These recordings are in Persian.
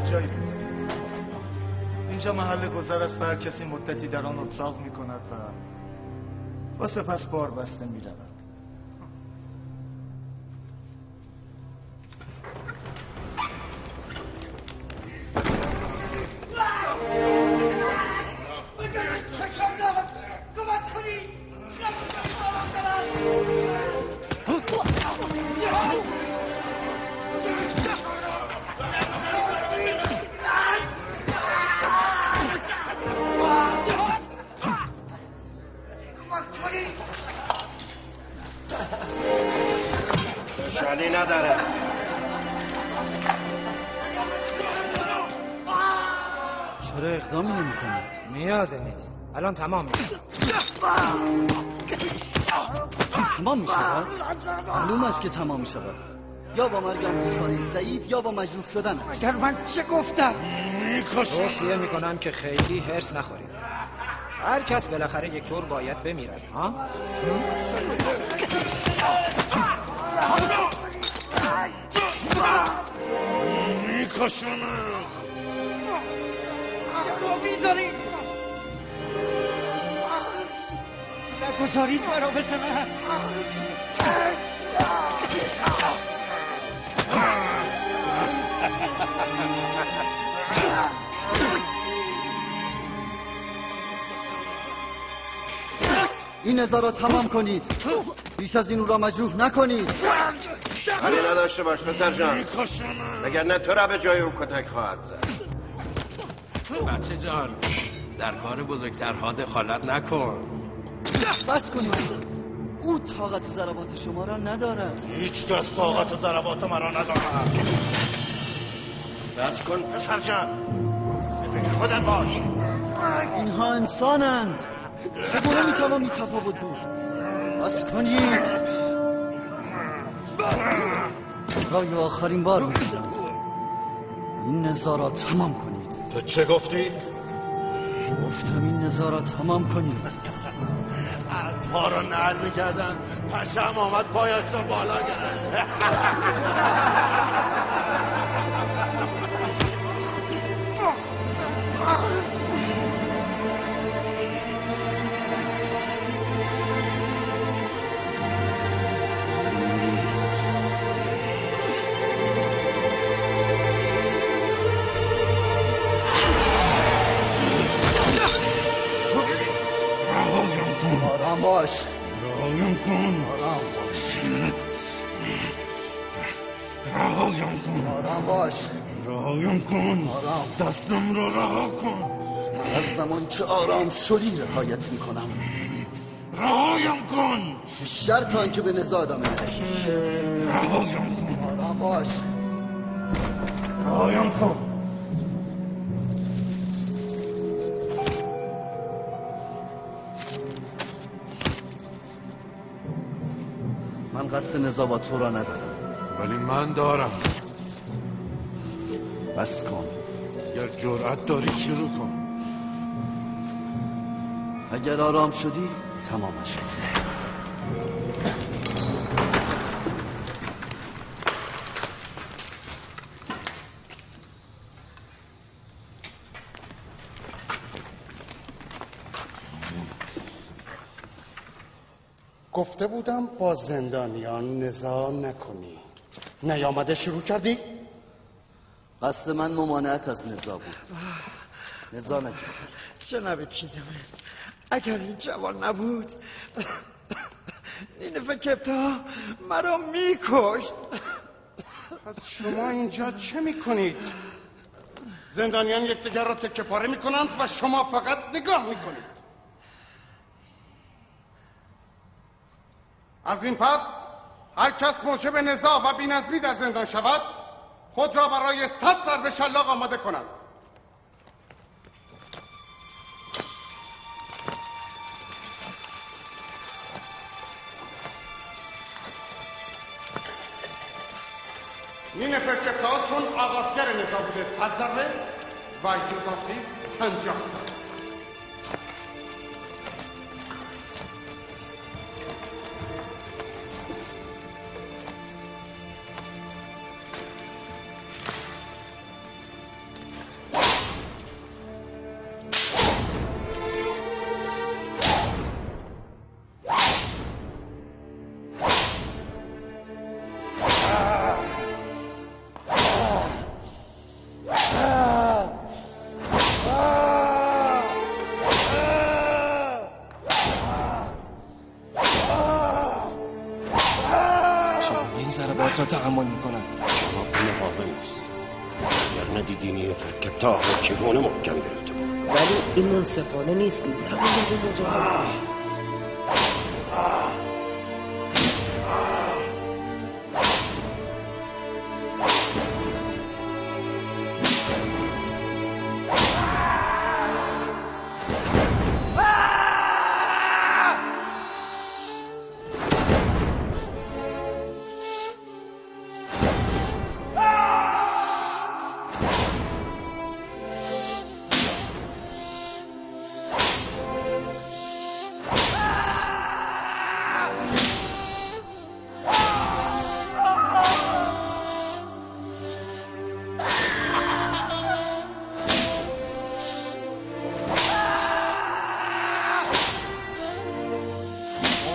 جایی بود. اینجا محل گذر است و هر کسی مدتی در آن اتراق می کند و سپس بار بسته می رود. شالی نداره. چرا اقدامی نمی کنید؟ نیازی نیست، الان تمام میشه. تمام میشه؟ معلوم است که تمام میشه. یا با مرگم بیچاره ضعیف یا با مجروح شدن. اگر من چه گفتم؟ توصیه میکنم که خیلی هرس نخورید. هر کس بالاخره یک طور باید بمیرد، ها؟ میکشنم. بیزارید نگذارید مرا بزنم. این نزا را تمام کنید. بیش از این او را مجروح نکنید. حالی نداشته باش پسر جان، مگر نه تو را به جای او کتک خواهد زد. بچه جان در کار بزرگترها دخالت نکن. بس کنید. او طاقت ضربات شما را ندارد. هیچ کس طاقت ضربات مرا ندارد. بس کن پسر جان، فکر خودت باش. اینها انسانند. چگونه میتوان بی‌تفاوت بود؟ بس کنید. برای آخرین بار میگویم این نزا را تمام کنید. تو چه گفتی؟ گفتم این نزا را تمام کنید. پا را نعل میکردن، پشم آمد پایش را بالا گرفت. آرام باش. رهایم کن. آرام باش. رهایم کن. آرام باش. رهایم کن. آرام. دستم را رها کن. هر زمان که آرام شدی رهایت میکنم. رهایم کن. شرط آنکه به نزا ادامه ندهی. رهایم کن. آرام باش. رهایم کن. من قصد نزا با تو را ندارم. ولی من دارم. بس کن. اگر جرأت داری شروع کن. اگر آرام شدی تمامش کن. گفته بودم با زندانیان نزاع نکنی. نیامده شروع کردی؟ قصد من ممانعت از نزاع بود. نزاع نکن. جناب کیدمه اگر این جوان نبود نینفه کپتا مرا میکشت. پس شما اینجا چه میکنید؟ زندانیان یکدیگر را تکه پاره میکنند و شما فقط نگاه میکنید. از این پس هر کس موجب نزاع و بی‌نظمی در زندان شود خود را برای 100 ضرب شلاق آماده کند. نینفر کپتا چون آغازگر نزاع بوده 100 ضربه و ایتوزافی 50 ضربه. ضربات را تحمل میکنند. شما این قابل نیست. اگر ندیدینی فکتا چگونه محکم گرفته بود. ولی این منصفانه نیست. نباید این اجازه کنی.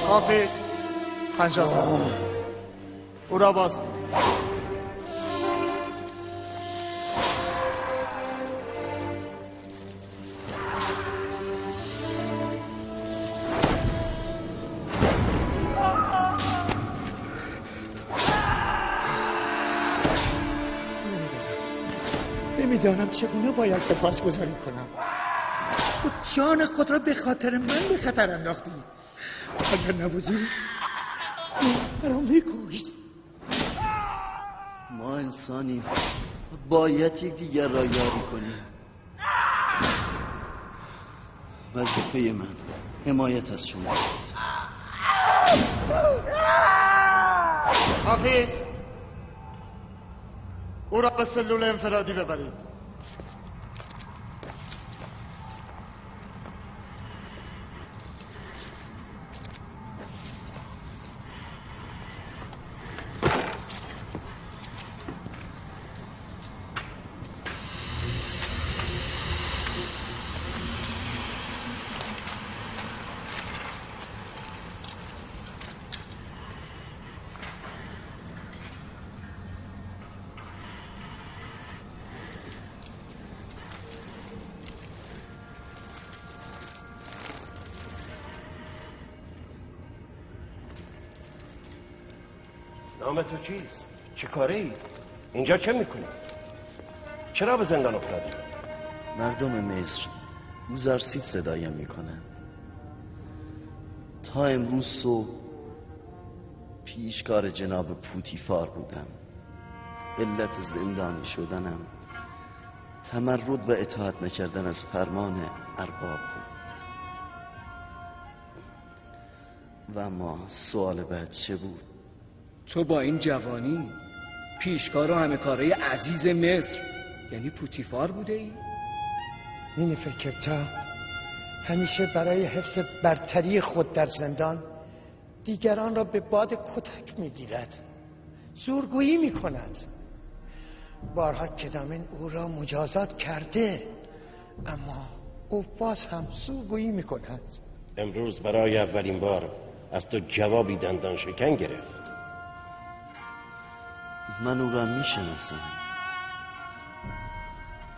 حافظ 50 سال او را باز نمیدانم چگونه باید سپاسگزاری کنم. تو جان خود را به خاطر من به خطر انداختی. اگر نبودی مرا میکشت. ما انسانیم، باید یک دیگر را یاری کنیم. وظیفه من حمایت از شما بود. حافظ او را به سلول انفرادی ببرید. نام تو چیست؟ چه کاری؟ اینجا چه میکنی؟ چرا به زندان افتادی؟ مردم مصر بوزرسیب صدایم میکنند. تا امروز صبح پیشکار جناب پوتیفار بودم. علت زندانی شدنم تمرد و اطاعت نکردن از فرمان ارباب بود. و اما سوال بعد چه بود؟ تو با این جوانی پیشکار و همه کارهای عزیز مصر یعنی پوتیفار بوده ای؟ نینفر کپتا همیشه برای حفظ برتری خود در زندان دیگران را به باد کتک میگیرد، زورگویی میکند. بارها کدامین او را مجازات کرده، اما او باز هم زورگویی میکند. امروز برای اولین بار از تو جوابی دندان شکن گرفت. من او را میشناسم.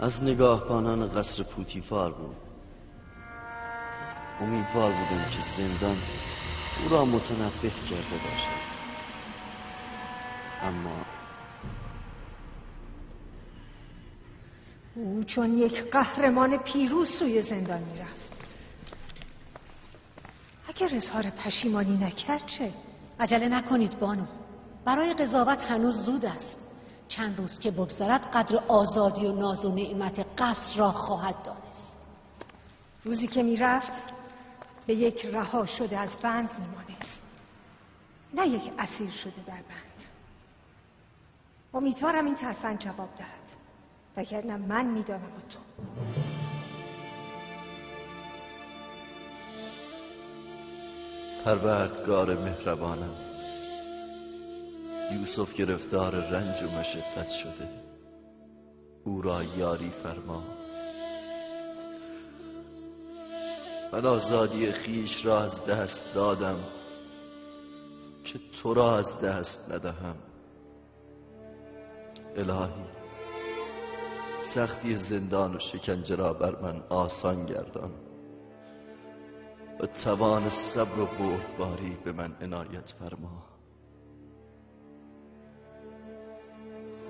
از نگاهبانان قصر پوتیفار بود. امیدوار بودم که زندان او را متنبه کرده باشد، اما او چون یک قهرمان پیروز سوی زندان میرفت. اگر اظهار پشیمانی نکرد چه؟ عجله نکنید بانو، برای قضاوت هنوز زود است. چند روز که بگذرد قدر آزادی و ناز و نعمت قصر را خواهد دانست. روزی که میرفت به یک رها شده از بند میمانست، نه یک اسیر شده در بند. امیدوارم این ترفند جواب دهد، وگرنه من میدانم و تو. پروردگار مهربانم، یوسف گرفتار رنج و مشقت شده، او را یاری فرما. من آزادی خیش را از دست دادم که تو را از دست ندهم. الهی سختی زندان و شکنجه را بر من آسان گردان و توان صبر و بردباری به من عنایت فرما.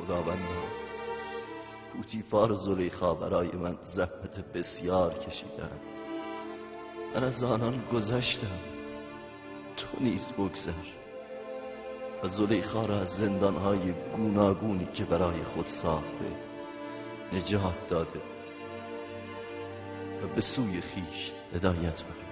خداوندا، پوتیفار و زلیخا برای من زحمت بسیار کشیدند. من از آنان گذشتم، تو نیز بگذر و زلیخا را از زندانهای گوناگونی که برای خود ساخته نجات داده و به سوی خیش هدایت فرما.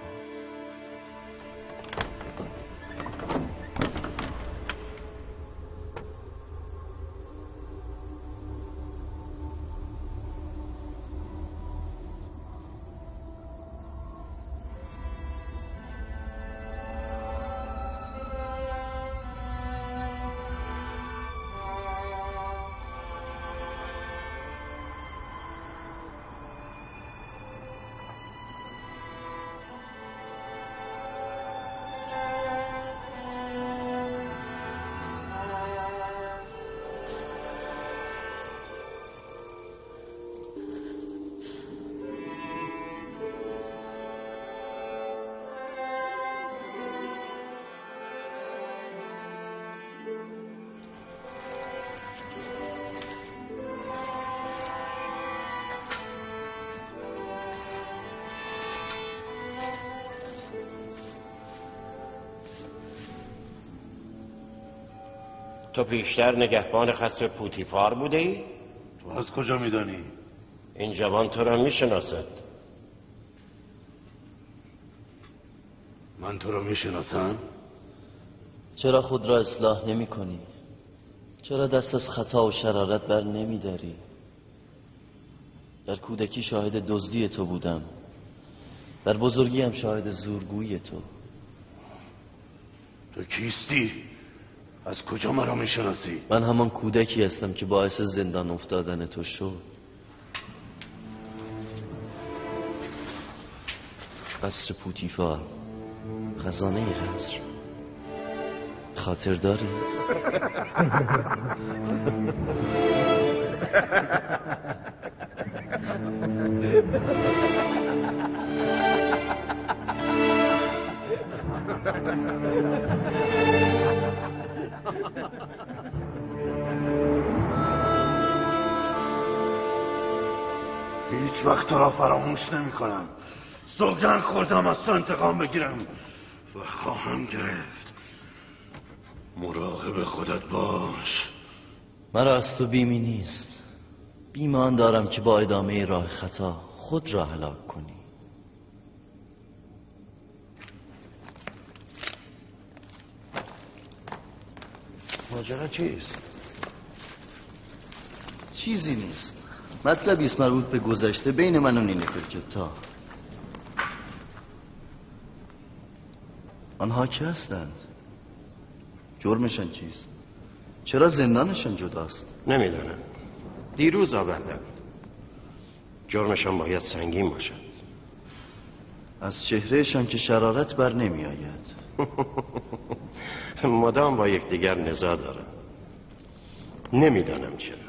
تو پیشتر نگهبان قصر پوتیفار بوده ای؟ تو از کجا میدانی؟ این جوان تو را میشناسد. من تو را میشناسم؟ چرا خود را اصلاح نمی کنی؟ چرا دست از خطا و شرارت بر نمی داری؟ در کودکی شاهد دزدی تو بودم، در بزرگی هم شاهد زورگویی تو. تو کیستی؟ از کجا مرا میشناسی؟ من همان کودکی هستم که باعث زندان افتادن تو شد. قصر پوتیفار، خزانه قصر، خاطر داری؟ هیچ وقت تو را فراموش نمی کنم. سوگند خوردم از تو انتقام بگیرم و خواهم گرفت. مراقب خودت باش. مرا از تو بیمی نیست. بیم آن دارم که با ادامه راه خطا خود را هلاک کنی. ماجرا چیست؟ چیزی نیست. مطلبی است مربوط به گذشته بین من و نینفرکپتا. آنها که هستند؟ جرمشان چیست؟ چرا زندانشان جداست؟ نمیدانم. دیروز آوردم. جرمشان باید سنگین باشد. از چهرهشان که شرارت بر نمی آید. مدام با یکدیگر نزاع دارند. نمیدانم چرا.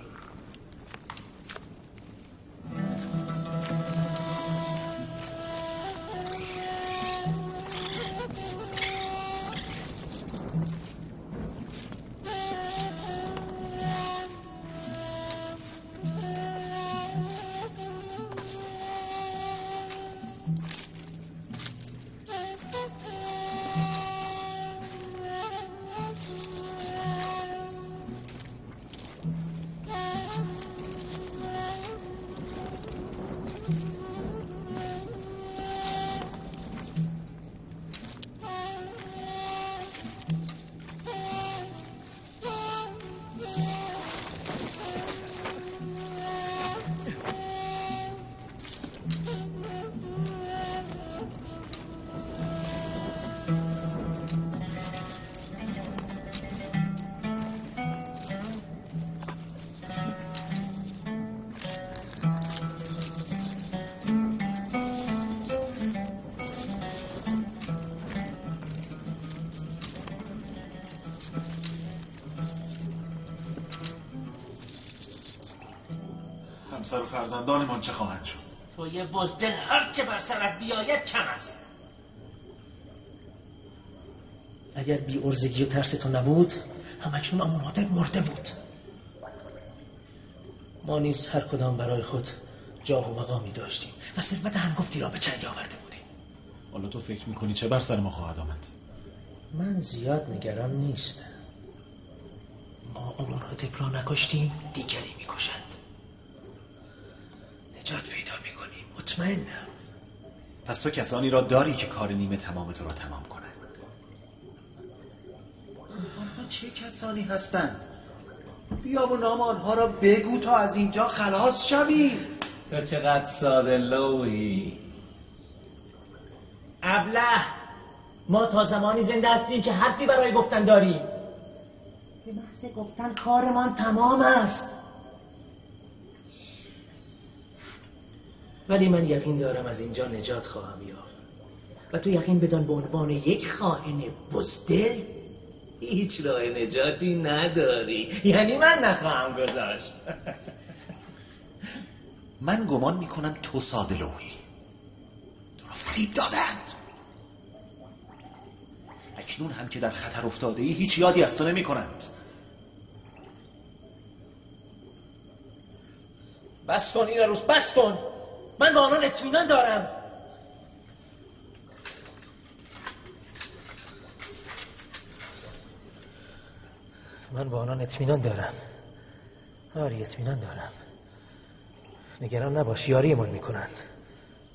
همسر و فرزندانمان چه خواهند شد؟ توی بزدل هر چه بر سرت بیاید کم است. اگر بی ارزگی و ترس تو نبود همکنون آمونادل مرده بود. ما نیز هر کدام برای خود جاه و مقامی داشتیم و ثروت هنگفتی را به چنگ آورده بودیم. حالا تو فکر میکنی چه بر سر ما خواهد آمد؟ من زیاد نگران نیستم. ما اون راتب را نکشتیم، دیگری میکشند. نجات پیدا میکنیم، مطمئنم. پس تو کسانی را داری که کار نیمه تمام تو را تمام کنند. آنها چه کسانی هستند؟ بیا و نام آنها را بگو تا از اینجا خلاص شویم. تو چقدر ساده لوحی. ابله، ما تا زمانی زنده هستیم که حرفی برای گفتن داریم. به محض گفتن کارمان تمام است. ولی من یقین دارم از اینجا نجات خواهم یافت. و تو یقین بدان به عنوان یک خائن بزدل هیچ راه نجاتی نداری. یعنی من نخواهم گذاشت. من گمان میکنم تو ساده لوحی. تو را فریب دادند. اکنون هم که در خطر افتاده ای هیچ یادی از تو نمی کنند. بس کن این روز، بس کن. من به آنان اطمینان دارم. من به آنان اطمینان دارم. آری اطمینان دارم. نگران نباش، یاریمان میکنند.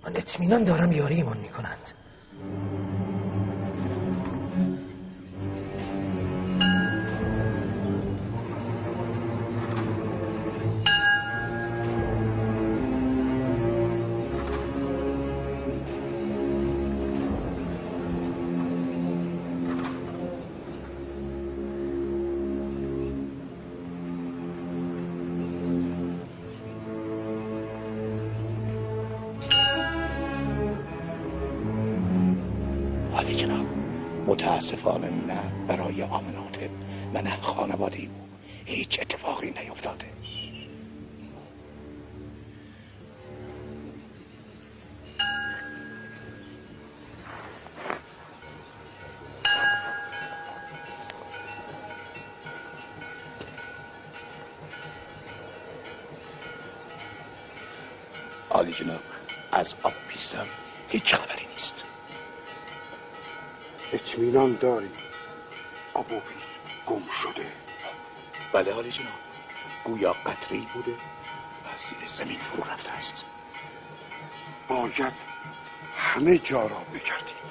من اطمینان دارم یاریمان میکنند. متاسفانه نه برای آمناتب و نه خانواده او هیچ اتفاقی نیفتاده. عالی جناب، از آب پیستم هیچ خبری نیست. اطمینان داری ابوپیس گم شده؟ بله عالی جناب، گویا قطره‌ای بوده و زیر زمین فرو رفته است. باید همه جا را بگردیم.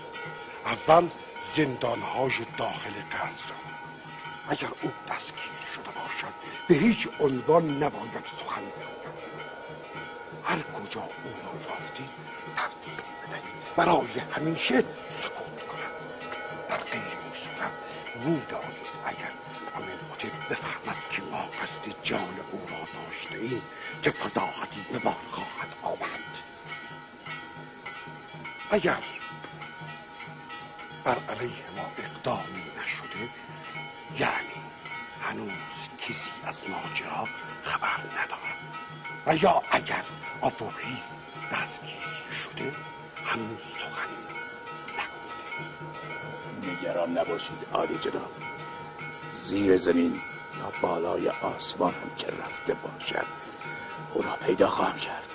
اول زندانهای داخل قصر. اگر او دستگیر شده باشد به هیچ عنوان نباید سخن بگوید. هر کجا او را یافتید ترتیب بدهید، برای همیشه سکوت کنند. در غیر این صورت می‌دانید اگر آمنهوتپ بفهمد که ما قصد جان او را داشته ایم چه فضاحتی به بار خواهد آورد. اگر بر علیه ما اقدامی نشده یعنی هنوز کسی از ماجرا خبر ندارد، و یا اگر ابوپیس دستگیر شده هنوز سخنی نگفته. نگران نباشید عالی جناب، زیر زمین یا بالای آسمان هم که رفته باشد او را پیدا خواهم کرد.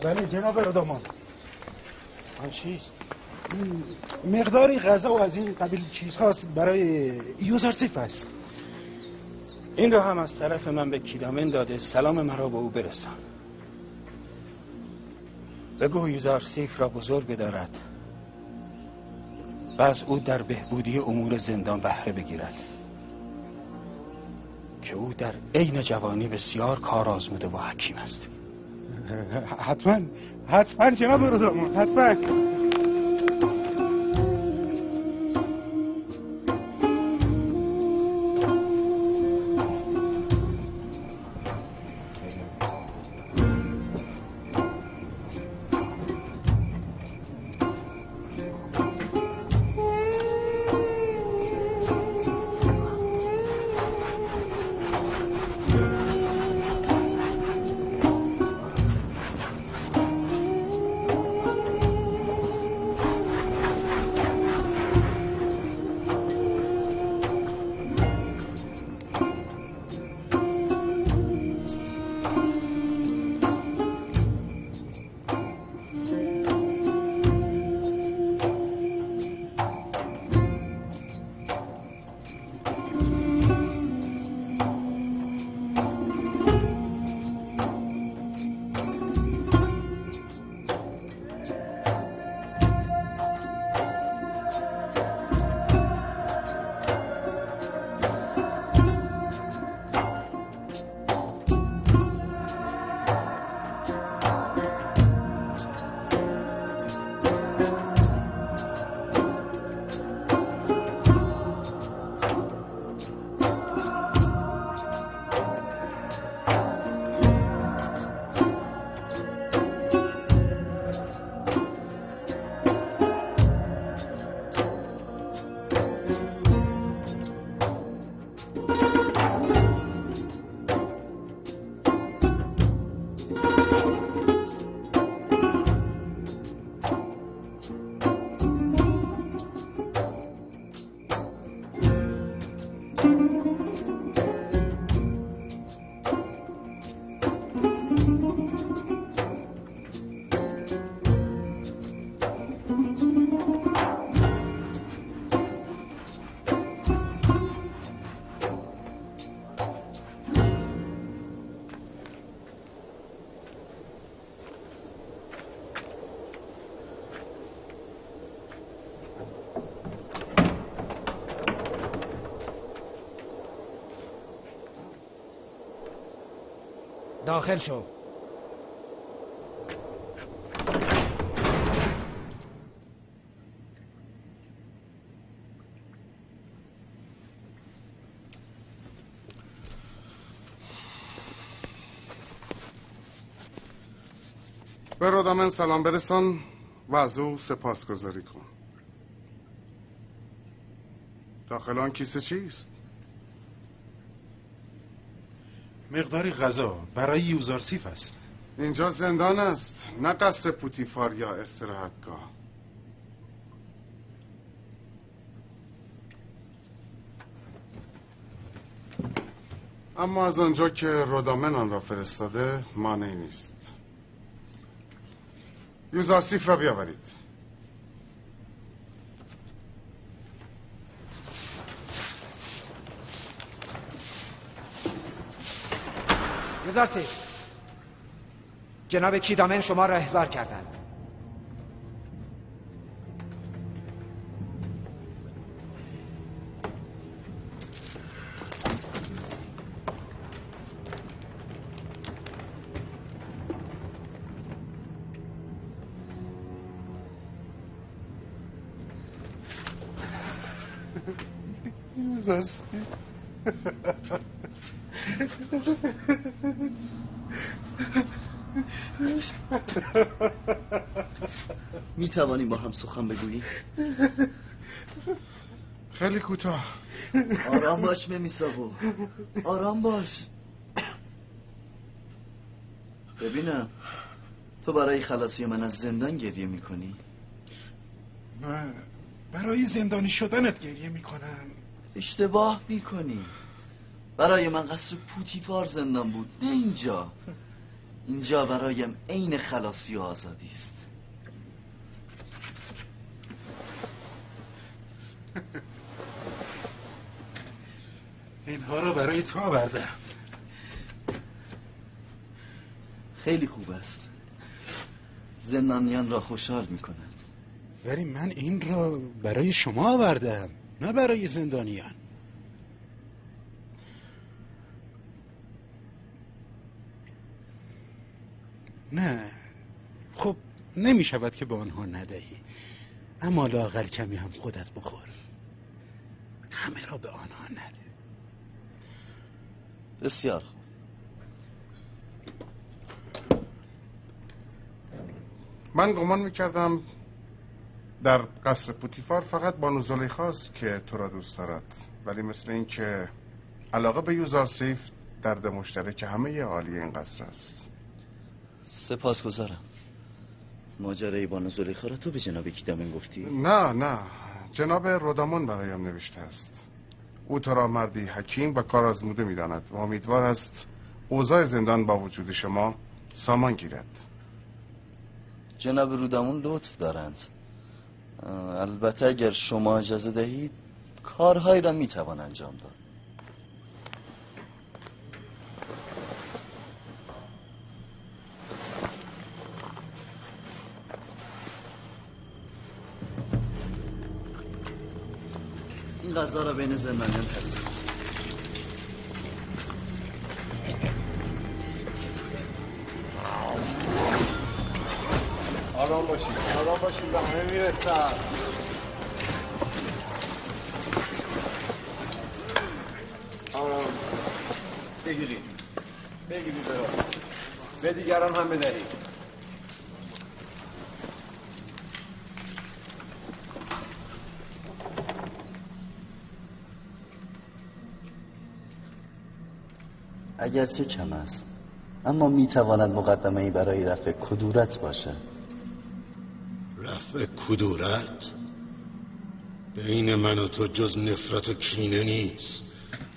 بله جناب رادامان. آن چیست؟ مقداری غذا و از این قبیل چیزهاست برای یوزارسیف است. این رو هم از طرف من به کیدامن داده سلام مرا به او برسان. بگو یوزارسیف را بزرگ بدارد و از او در بهبودی امور زندان بهره بگیرد که او در عین جوانی بسیار کار آزموده و حکیم است. حتما جناب رادامان، حتما. داخل شو. به رودامن سلام برسان و از او سپاسگزاری کن. داخل آن کیسه چیست؟ مقداری غذا برای یوزارسیف است. اینجا زندان است، نه قصر پوتیفار یا استراحتگاه. اما از آنجا که رودامن آن را فرستاده مانعی نیست. یوزارسیف را بیاورید. یوزارسیف، جناب کیدامن شما را احضار کردند. یوزارسیف می توانیم با هم سخن بگوییم؟ خیلی کوتاه. آرام باش ممیساوو، آرام باش. ببینم تو برای خلاصی من از زندان گریه میکنی؟ من برای زندانی شدنت گریه میکنم. اشتباه میکنی. برای من قصر پوتیفار زندان بود، نه اینجا. اینجا برایم عین خلاصی و آزادی است. اینها را برای تو آوردم. خیلی خوب است، زندانیان را خوشحال میکند. ولی من این را برای شما آوردم، نه برای زندانیان. نه، خب نمی شود که به آنها ندهی، اما لااقل کمی هم خودت بخور. همه را به آنها نده. بسیار خوب. من گمان میکردم در قصر پوتیفار فقط بانو زلیخاست که تو را دوست دارد، ولی مثل این که علاقه به یوزارسیف درد مشترک همه اهالی این قصر است. سپاسگزارم. ماجرای بانو زلیخا را تو به جناب کیدامن گفتی؟ نه، جناب رودامن برایم نوشته است. او تو را مردی حکیم و کار آزموده می‌داند و امیدوار است اوضاع زندان با وجود شما سامان گیرد. جناب رودامن لطف دارند. البته اگر شما اجازه دهید کارهایی را میتوان انجام داد. این غذا را بین زندانیان تقسیم. آرام باشید به همه میرسد. آرام بگیرید برو، به دیگران هم بدهید. اگرچه کم است، اما میتواند مقدمه‌ای برای رفع کدورت باشد. رفع کدورت؟ بین من و تو جز نفرت و کینه نیست.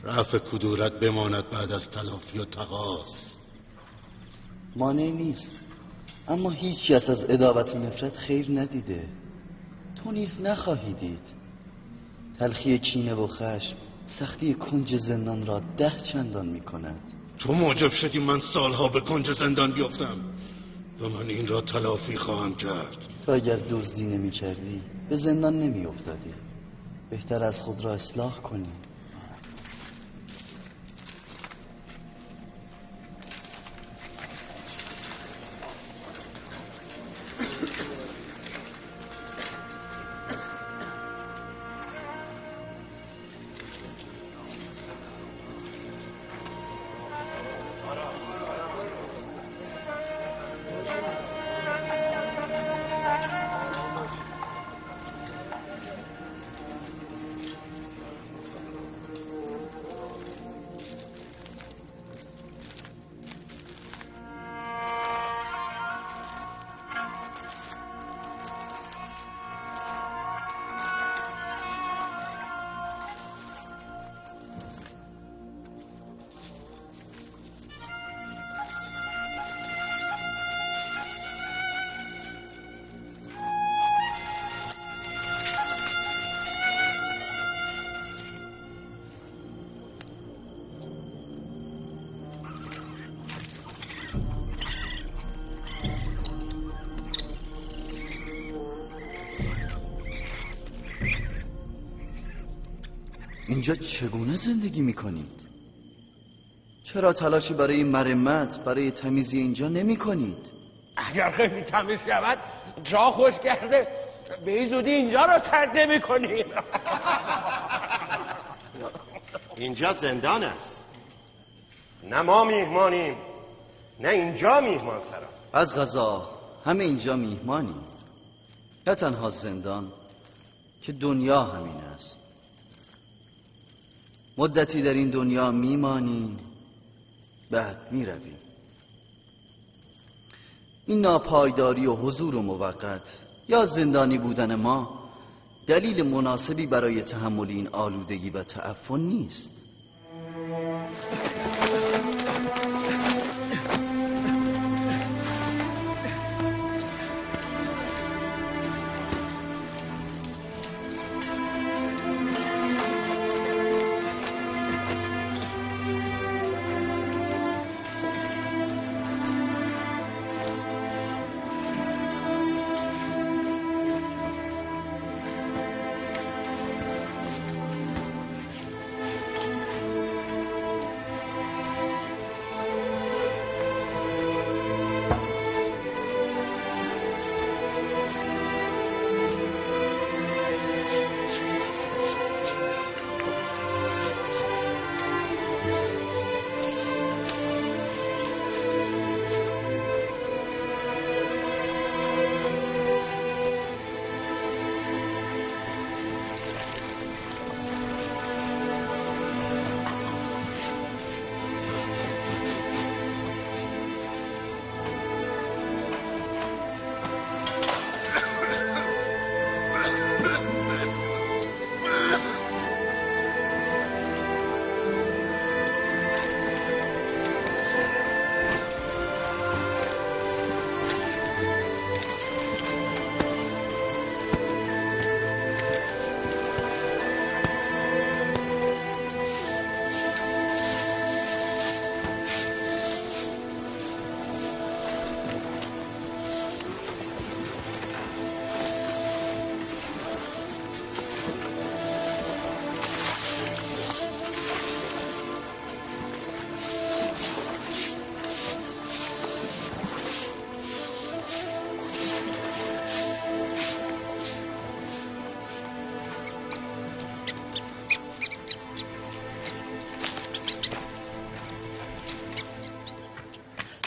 رفع کدورت بماند بعد از تلافی و تقاص. مانعی نیست، اما هیچ کس از عداوت و نفرت خیر ندیده. تو نیز نخواهی دید. تلخی کینه و خشم سختی کنج زندان را 10 چندان می کند. تو موجب شدی من سالها به کنج زندان بیفتم و من این را تلافی خواهم کرد. تو اگر دزدی نمی کردی به زندان نمی افتادی. بهتر از خود را اصلاح کنی. اینجا چگونه زندگی میکنید؟ چرا تلاشی برای مرمت، برای تمیزی اینجا نمی کنید؟ اگر خیلی تمیز شود جا خوش کرده به این زودی اینجا رو ترک نمی کنیم. اینجا زندان است، نه ما میهمانیم نه اینجا میهمان سرا. از قضا همه اینجا میهمانیم، نه تنها زندان که دنیا همین است. مدتی در این دنیا میمانیم بعد میرویم. این ناپایداری و حضور موقت یا زندانی بودن ما دلیل مناسبی برای تحمل این آلودگی و تعفن نیست.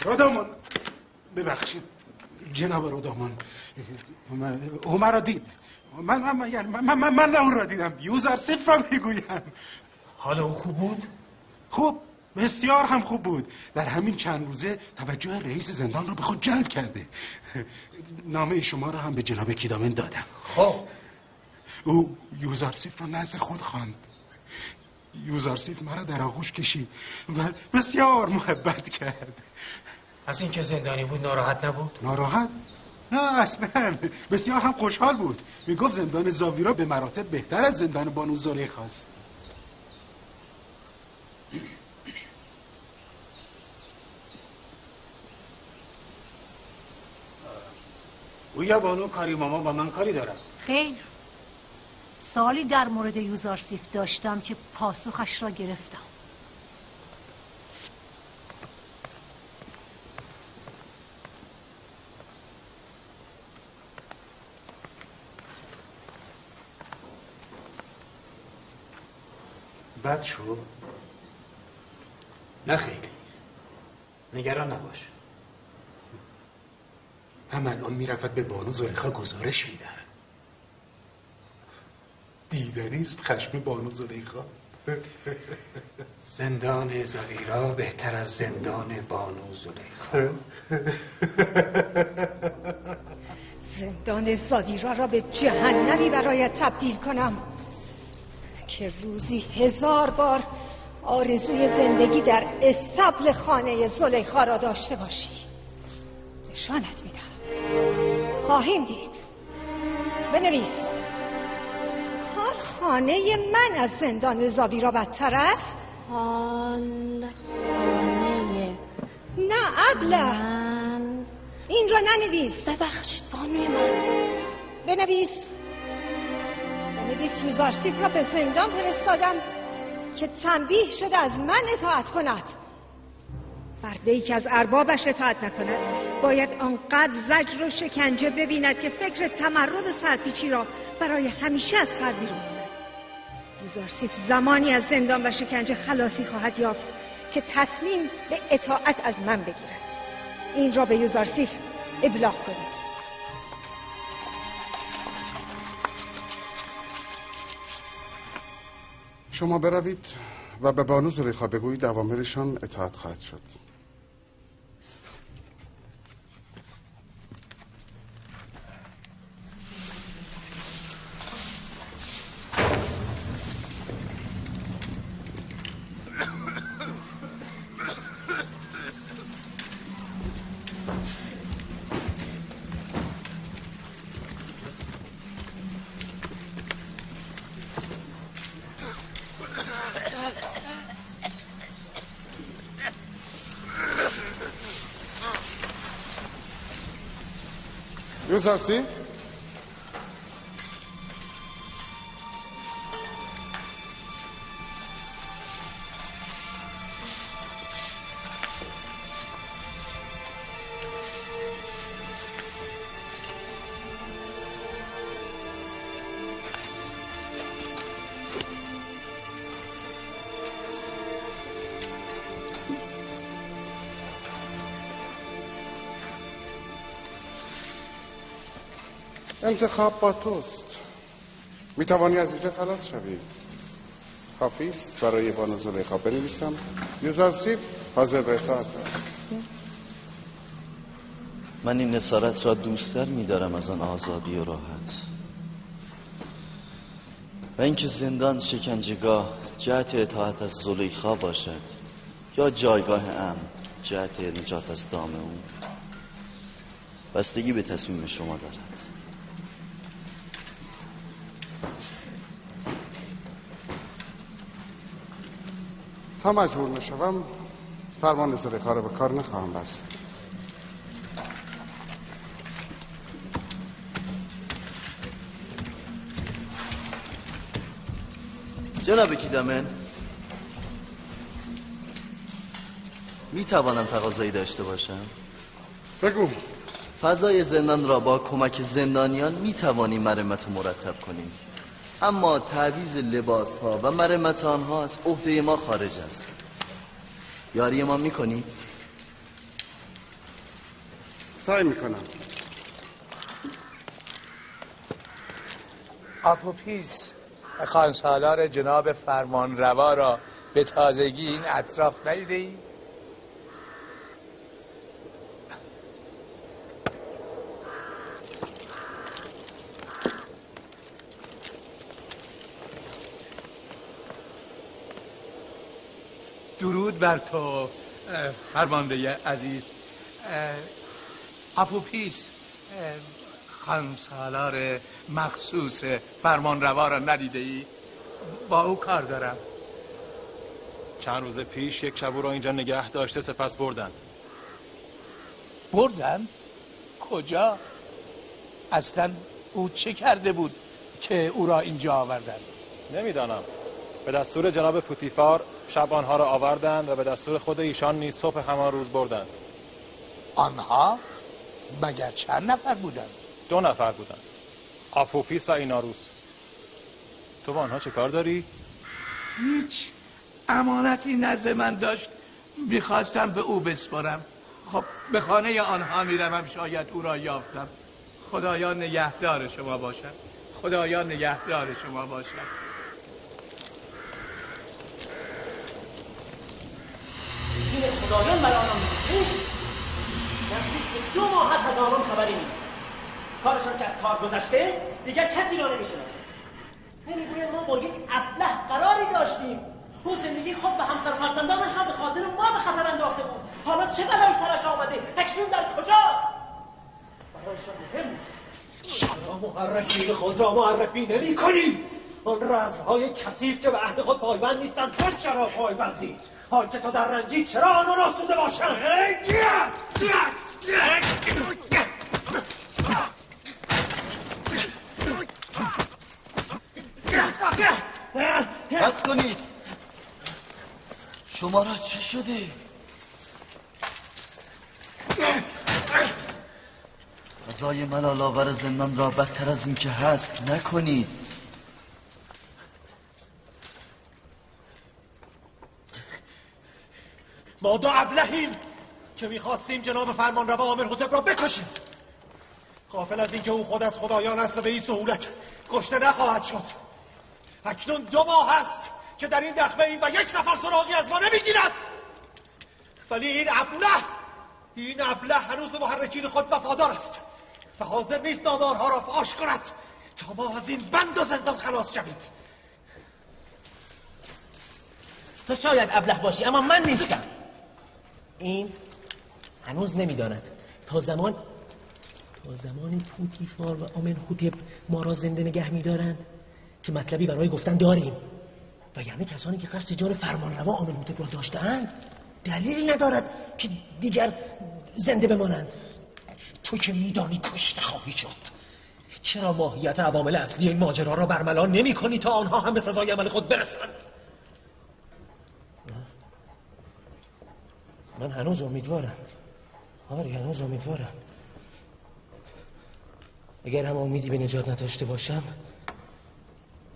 رودامان، ببخشید جناب رودامان، عمر را دید. من نه اون را دیدم، یوزرسیف را میگویم. حال او خوب بود؟ خوب، بسیار هم خوب بود. در همین چند روزه توجه رئیس زندان رو به خود جلب کرده. نامه شما را هم به جناب کیدامن دادم. خب او یوزرسیف را نزد خود خواند. یوزرسیف مرا در آغوش کشید و بسیار محبت کرد. از این که زندانی بود ناراحت نبود؟ ناراحت؟ نه اصلا، بسیار هم خوشحال بود. میگفت زندان زاویرا به مراتب بهتر از زندان بانو زلیخا است. گویا بانو کاری ماما با من کاری دارم. خیر، سوالی در مورد یوزارسیف داشتم که پاسخش را گرفتم. بد شو؟ نه خیلی، نگران نباش. هم الان میرفت به بانو زلیخا گزارش میدهد. دیدنیست خشم بانو زلیخا. زندان زاویرا بهتر از زندان بانو زلیخا. زندان زاویرا را به جهنمی برایت تبدیل کنم که روزی 1000 بار آرزوی زندگی در استبل خانه زلیخا را داشته باشی. نشانت میدم. خواهیم دید. بنویس. حال خانه من از زندان زاویرا بدتر است؟ حال خانه نه ابله، این را ننویس. ببخشید بانوی من. بنویس پلیس یوزارسیف را به زندان فرستادم که تنبیه شده از من اطاعت کند. برده‌ای که از اربابش اطاعت نکند باید آنقدر زجر و شکنجه ببیند که فکر تمرد سرپیچی را برای همیشه از سر بیرون کند. یوزارسیف زمانی از زندان و شکنجه خلاصی خواهد یافت که تصمیم به اطاعت از من بگیرد. این را به یوزارسیف ابلاغ کنید. شما بروید و به بانو زلیخا بگویید اوامرشان اطاعت خواهد شد. یوزارسی؟ انتخاب با توست. می توانی از اینجا خلاص شوی. کافی است برای بانو زلیخا بنویسم یوزارسیف حاضر به اطاعت است. من این اسارت را دوست‌تر می‌دارم از آن آزادی و راحت، و اینکه زندان شکنجهگاه جهت اطاعت از زلیخا باشد یا جایگاه امن جهت نجات از دام او، بستگی به تصمیم شما دارد. تا مجبور نشوم فرمان زلیخا را به کار نخواهم بست. جناب کیدامن، می توانم تقاضایی داشته باشم؟ بگو. فضای زندان را با کمک زندانیان می توانیم مرمت و مرتب کنیم، اما تعویض لباس ها و مرمت آنها از عهده ما خارج است. یاری ما می کنی؟ سعی می کنم. آپوپیس، خانسالار جناب فرمان روا را به تازگی این اطراف ندیده ای؟ درود بر تو فرمانده عزیز. آپوپیس، خانسالار مخصوص فرمان روا را ندیده ای؟ با او کار دارم. چند روز پیش یک شب او را اینجا نگه داشته سپس بردند. بردند؟ کجا؟ اصلا او چه کرده بود که او را اینجا آوردند؟ نمیدانم. به دستور جناب پوتیفار شب آنها را آوردند و به دستور خود ایشان نیز صبح همان روز بردند. آنها؟ مگر چند نفر بودند؟ 2 نفر بودند، آپوپیس و ایناروس. تو با آنها چه کار داری؟ هیچ. امانتی نزد من داشت، میخواستم به او بسپارم. خب به خانه آنها میروم، شاید او را یافتم. خدایا نگهدار شما باشد. خدایا نگهدار شما باشد. این خدایان برای آنها میگوید نزدیک 2 ماه هست از آنان خبری نیست. کارشان که از کار گذشته دیگر کسی را نمیشناسه. نمیگوید ما با یک ابله قراری داشتیم، او زندگی خود و همسر فرزندانش را به خاطر ما به خطر انداخته بود. حالا چه بلایی سرش آمده؟ اکنون در کجاست؟ برایشان مهم نیست. چرا محرکین خود را معرفی نمی کنی؟ آن رزمهای کثیف که به عهد خود پایبند نیستند تو چرا پایبندی؟ حال که تو در رنجی چرا آنان آسوده باشند؟ کنید. شما را چه شده؟ قضای ملال‌آور زندان را بدتر از این که هست نکنید. ما دو ابلهیم که میخواستیم جناب فرمانروا آمرحتب را بکشیم، غافل از اینکه او خود از خدایان است و به این سهولت کشته نخواهد شد. اکنون 2 ماه است که در این دخمه ایم و 1 نفر سراغی از ما نمیگیرد، ولی این ابله هنوز به محرکین خود وفادار است و حاضر نیست نامه آنها را فاش کند تا ما از این بند و زندان خلاص شویم. تو شاید ابله باشی اما من نیستم. این هنوز نمیداند تا زمان پوتیفار و آمنحتب ما را زنده نگه می‌دارند که مطلبی برای گفتن داریم و یعنی کسانی که قصد جان فرمانروا آمنحتب را داشته‌اند دلیلی ندارد که دیگر زنده بمانند. تو که میدانی کشته خواهی شد، چرا ماهیت عوامل اصلی این ماجرا را برملا نمی کنی تا آنها هم به سزای عمل خود برسند؟ من هنوز امیدوارم. هنوز امیدوارم. اگر هم امیدی به نجات نداشته باشم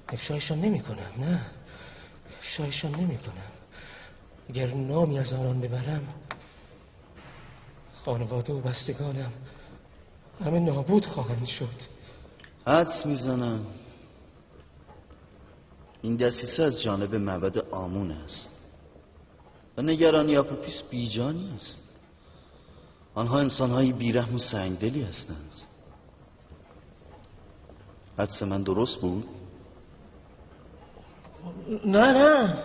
افشایشان نمی کنم. نه، افشایشان نمی کنم. اگر نامی از آنان ببرم خانواده و بستگانم همه نابود خواهند شد. حدس میزنم این دسیسه از جانب معبد آمون است و نگرانی آپوپیس بیجانی است. آنها انسانهایی بیرحم و سنگدلی هستند. حدس من درست بود؟ نه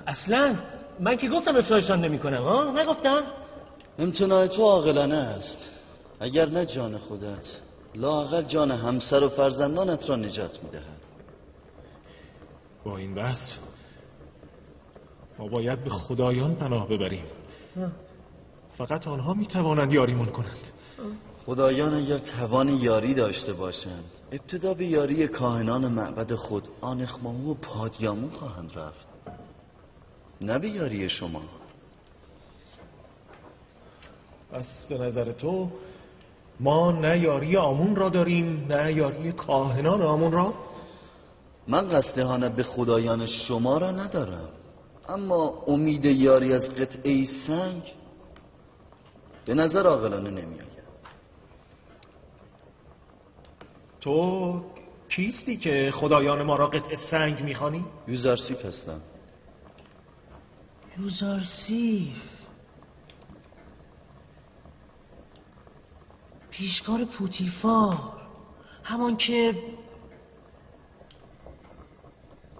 اصلا من که گفتم افشایشان نمی کنم. نگفتم؟ امتناع تو عاقلانه است. اگر نه جان خودت لااقل جان همسر و فرزندانت را نجات می‌دهد. با این وصف ما باید به خدایان پناه ببریم. فقط آنها میتوانند یاریمان کنند. خدایان اگر توان یاری داشته باشند ابتدا به یاری کاهنان معبد خود آنخماهو و پادیامون خواهند رفت، نه به یاری شما. پس به نظر تو ما نه یاری آمون را داریم نه یاری کاهنان آمون را؟ من قصد اهانت به خدایان شما را ندارم، اما امید یاری از قطعه سنگ به نظر عاقلانه نمی آید. تو کیستی که خدایان ما را قطعه سنگ میخوانی؟ یوزارسیف هستم. یوزارسیف پیشکار پوتیفار، همان که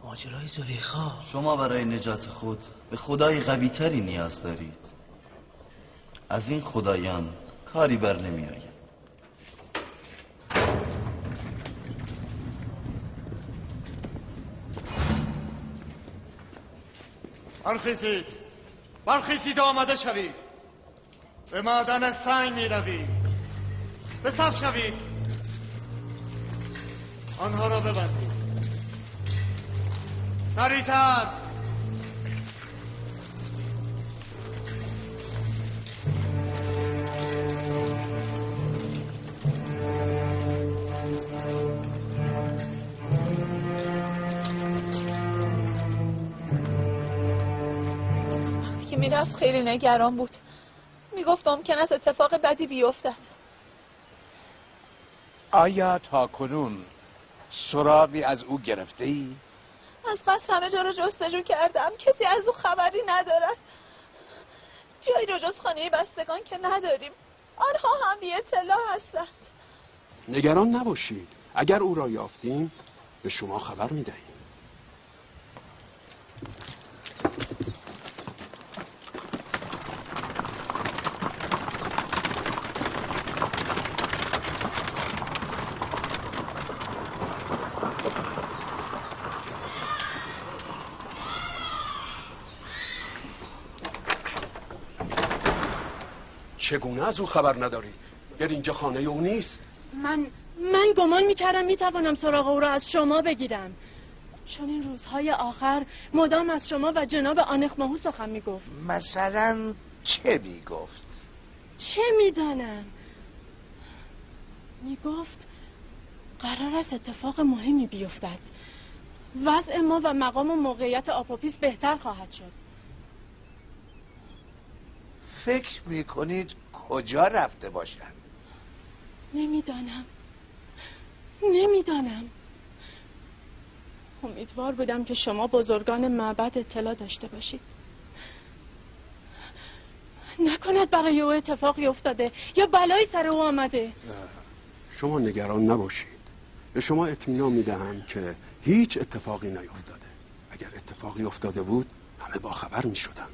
ماجرای زلیخا. شما برای نجات خود به خدای قوی تری نیاز دارید. از این خدایان کاری بر نمی آید. برخیزید آمده شوید. به معدن سنگ می روید. به صف شوید. آنها را ببندید. سریعتر. میرفت خیلی نگران بود. میگفت ممکن است اتفاق بدی بیفتد. آیا تا کنون سراغی از او گرفته ای؟ از قصر همه جا رو جستجو کردم، کسی از او خبری ندارد. جایی رو جز خانه بستگان که نداریم. آنها هم بی اطلاع هستند. نگران نباشید، اگر او را یافتیم به شما خبر میدهیم. چگونه از او خبر نداری؟ گر اینجا خانه او نیست. من گمان میکردم میتوانم سراغ او را از شما بگیرم. چون این روزهای آخر مدام از شما و جناب آنخ ماهو سخن میگفت. مثلا چه میگفت؟ چه میدانم. میگفت قرار است اتفاق مهمی بیفتد. وضع ما و مقام و موقعیت آپوپیس بهتر خواهد شد. فکر میکنید کجا رفته باشن؟ نمیدانم. امیدوار بودم که شما بزرگان معبد اطلاع داشته باشید. نکند برای او اتفاقی افتاده یا بلایی سر او آمده. شما نگران نباشید. به شما اطمینان میدهم که هیچ اتفاقی نیفتاده. اگر اتفاقی افتاده بود همه با خبر میشدن.